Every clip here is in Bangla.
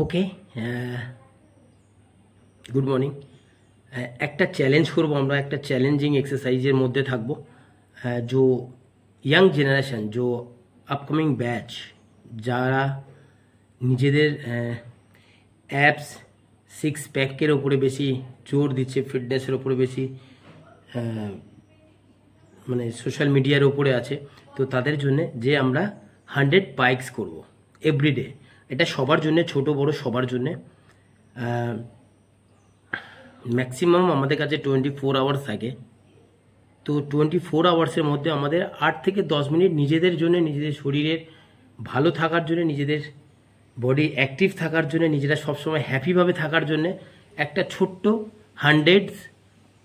ওকে, গুড মর্নিং। একটা চ্যালেঞ্জ করব আমরা, একটা চ্যালেঞ্জিং एक्सरसाइजের মধ্যে থাকব। जो यंग जनरेशन, जो अपकमिंग बैच, যারা নিজেদের অ্যাপস সিক্স প্যাকের ওপরে বেশি জোর দিচ্ছে, ফিটনেসের ওপরে বেশি মানে সোশ্যাল মিডিয়ার ওপরে আছে, তো তাদের জন্য যে আমরা 100 পাইকস করব এভরিডে। এটা সবার জন্য, ছোট বড় সবার জন্য। ম্যাক্সিমাম আমাদের কাছে 24 আওয়ার্স থাকে, তো 24 আওয়ার্সের মধ্যে আমাদের 8 থেকে 10 মিনিট নিজেদের জন্য, নিজেদের শরীরের ভালো থাকার জন্য, নিজেদের বডি অ্যাক্টিভ থাকার জন্য, নিজেরা সবসময় হ্যাপিভাবে থাকার জন্য একটা ছোট্ট 100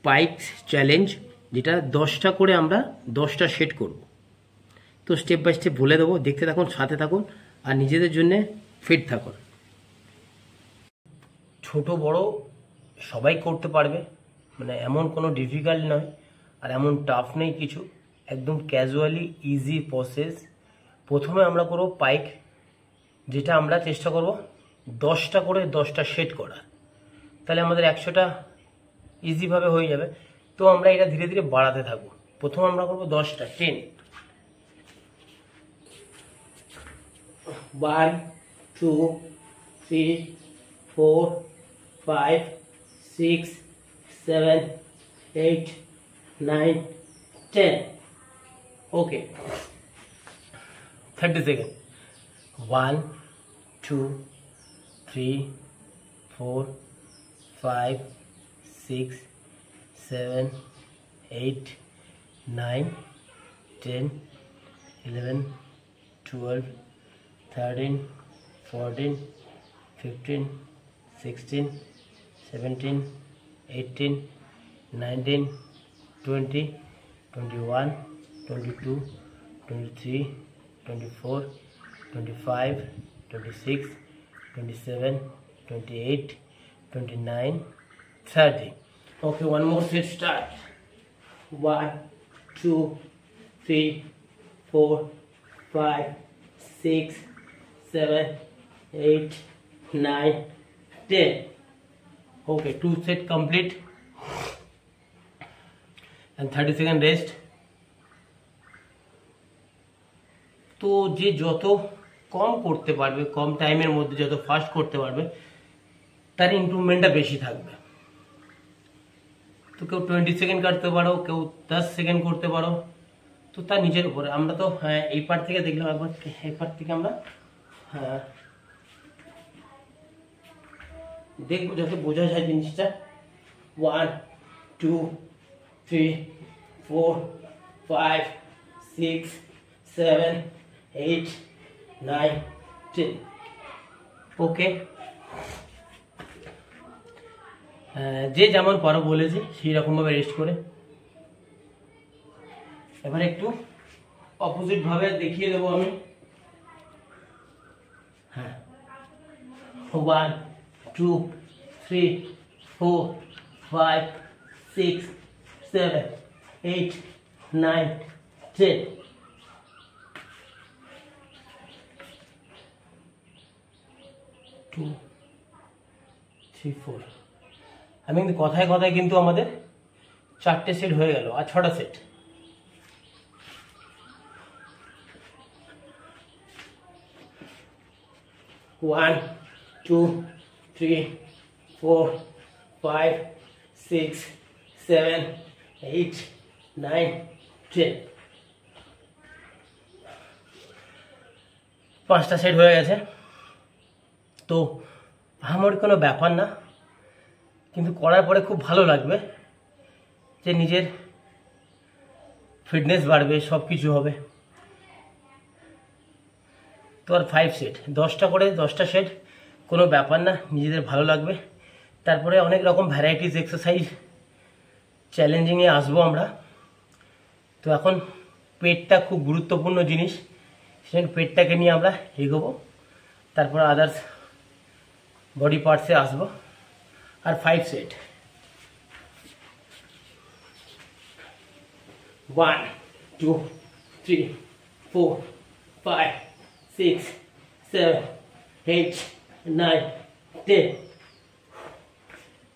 পাইকস চ্যালেঞ্জ, যেটা 10টা করে আমরা 10টা সেট করব। তো স্টেপ বাই স্টেপ বলে দেবো, দেখতে থাকুন, সাথে থাকুন, আর নিজেদের জন্য ফিট থাকুন। ছোট বড় সবাই করতে পারবে, মানে এমন কোনো ডিফিকাল্ট নয় আর এমন টাফ নেই কিছু, একদম ক্যাজুয়ালি ইজি প্রসেস। প্রথমে আমরা করব পাইক, যেটা আমরা চেষ্টা করব 10টা করে 10টা সেট করা, তাহলে আমাদের 100টা ইজিভাবে হয়ে যাবে। তো আমরা এটা ধীরে ধীরে বাড়াতে থাকবো। প্রথমে আমরা করব 10টা, 10, 1 2 3 4 5 6 7 8 9 10। ওকে, 30 second. 1 2 3 4 5 6 7 8 9 10 11 12 13 14 15 16 17 18 19 20 21 22 23 24 25 26 27 28 29 30। Okay, one more set, start. 1 2 3 4 5 6 7 8 9 10। Okay, 2 set complete and 30 second rest। তো যে যত কম করতে পারবে, কম টাইমের মধ্যে যত ফাস্ট করতে পারবে, তার ইমপ্রুভমেন্টটা বেশি থাকবে। তো কেউ 20 সেকেন্ড কাটতে পারো, কেউ 10 সেকেন্ড করতে পারো, তো তার নিজের উপরে। আমরা তো এই পার্ট থেকে দেখলাম, একবার এই পার্ট থেকে আমরা দেখবো যাতে বোঝা যায় জিনিসটা। 1 2 3 4 5 6 7 8 9 10। ওকে, যে যেমন পারো বলেছি সেই রকম ভাবে রেস্ট করে। এবার একটু অপোজিট ভাবে দেখিয়ে দেবো আমি। হ্যাঁ, 1 2 3 4 5 6 7 8 9 10। 2 3 4। আমি কিন্তু কথায় কথায় কিন্তু আমাদের 4টে সেট হয়ে গেল, আর 6টা সেট। One, 2 3 4 5 6 7 8 9 10। 5টা সেট হয়ে গেছে। তো আমার কোনো ব্যাপার না, কিন্তু করার পরে খুব ভালো লাগবে, যে নিজের ফিটনেস বাড়বে, সব কিছু হবে। তো আর 5 সেট, 10টা করে 10টা সেট, কোনো ব্যাপার না, নিজেদের ভালো লাগবে। তারপরে অনেক রকম ভ্যারাইটিস এক্সারসাইজ চ্যালেঞ্জিংয়ে আসবো আমরা। তো এখন পেটটা খুব গুরুত্বপূর্ণ জিনিস, সেখানে পেটটাকে নিয়ে আমরা এগোবো, তারপর আদার্স বডি পার্টসে আসবো। আর 5 set, 1 2 3 4 5 6 7 8 9, 10.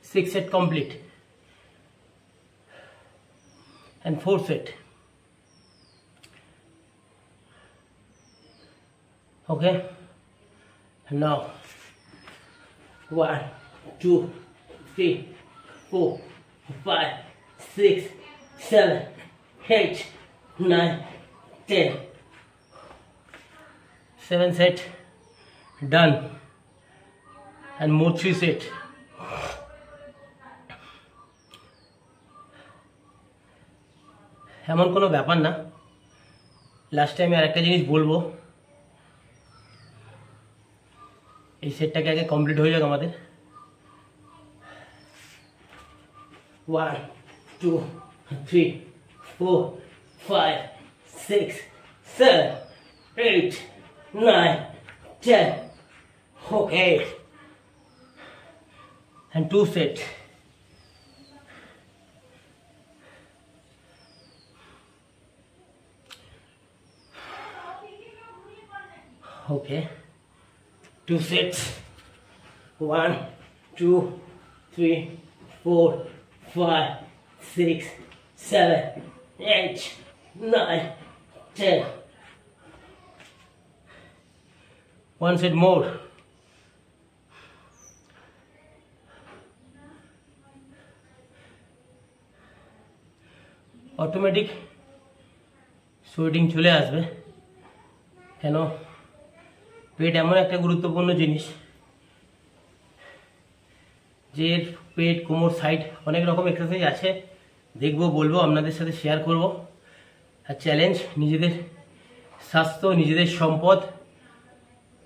6 set complete. And 4 set. Okay. And now 1, 2, 3, 4, 5, 6, 7, 8, 9, 10. 7 set done. And more 3 set. এমন কোনো ব্যাপার না। লাস্ট টাইমে আরেকটা জিনিস বলবো, এই সেটটাকে আগে কমপ্লিট হয়ে যাক আমাদের। 1, 2, 3, 4, 5, 6, 7, 8, 9, 10. Okay. And 2 sets. Okay. 2 sets. 1, 2, 3, 4, 5, 6, 7, 8, 9, 10. 1 set more. Automatic sweating চলে আসবে। কেন? পেট এমন একটা গুরুত্বপূর্ণ জিনিস যে পেট, কোমর, সাইড অনেক রকম এক্সারসাইজ আছে, দেখবো, বলবো, আপনাদের সাথে শেয়ার করব। আর চ্যালেঞ্জ, নিজেদের স্বাস্থ্য, নিজেদের সম্পদ,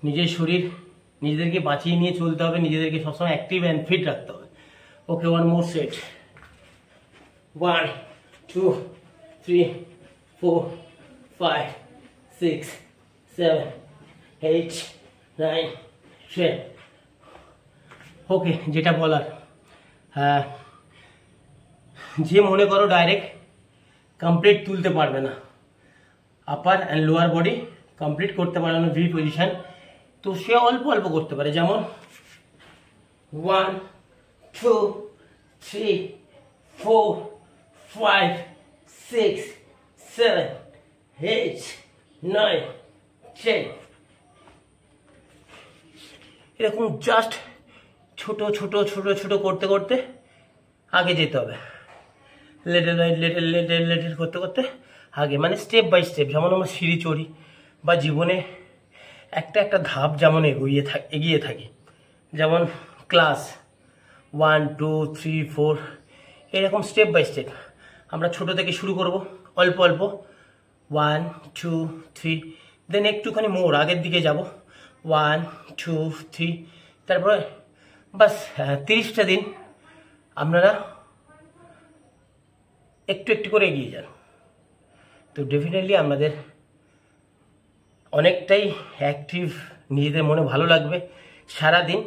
নিজের শরীর, নিজেদেরকে বাঁচিয়ে নিয়ে চলতে হবে, নিজেদেরকে সবসময় অ্যাক্টিভ অ্যান্ড ফিট রাখতে হবে। ওকে, 1 more set. 1, 2, 3, 4, 5, 6, 7, 8, 9, 10. ওকে, যেটা বলার, যে মনে করো ডাইরেক্ট কমপ্লিট তুলতে পারবে না, upper and lower body complete করতে পারে না ভি পজিশন, তো সে অল্প অল্প করতে পারে। যেমন 1, 2, 3, 4, 5, 6, 7, 8, 9, 10. এরকম জাস্ট ছোট ছোট ছোট ছোট করতে করতে আগে যেতে হবে। লেটেল বাই লেটেল লেটেল লেটেল করতে করতে আগে, মানে স্টেপ বাই স্টেপ। যেমন আমরা সিঁড়ি চড়ি বা জীবনে একটা একটা ধাপ যেমন এগিয়ে থাকি, যেমন ক্লাস 1, 2, 3, 4, এরকম স্টেপ বাই স্টেপ আমরা ছোট থেকে শুরু করব, অল্প অল্প। 1, 2, 3, দেন একটুখানি মোর আগের দিকে যাব, 1, 2, 3, তারপরে বাস 30টা দিন আপনারা একটু একটু করে এগিয়ে যান। তো ডেফিনেটলি আমাদের অনেকটাই অ্যাক্টিভ, নিজেদের মনে ভালো লাগবে। সারাদিন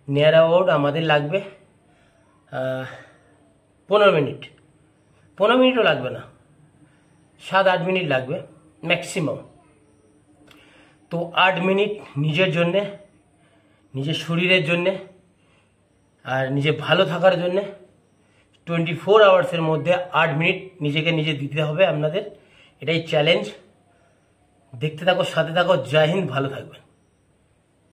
নিয়ার অ্যাবাউট আমাদের লাগবে 15 মিনিট, 15 মিনিটও লাগবে না, 7-8 মিনিট লাগবে ম্যাক্সিমাম। তো 8 মিনিট নিজের জন্যে, নিজের শরীরের জন্যে আর নিজে ভালো থাকার জন্যে 24 আওয়ার্সের মধ্যে 8 মিনিট নিজেকে নিজে দিতে হবে আপনাদের। এটাই চ্যালেঞ্জ। দেখতে থাকো, সাথে থাকো। জয় হিন্দ, ভালো থাকবেন।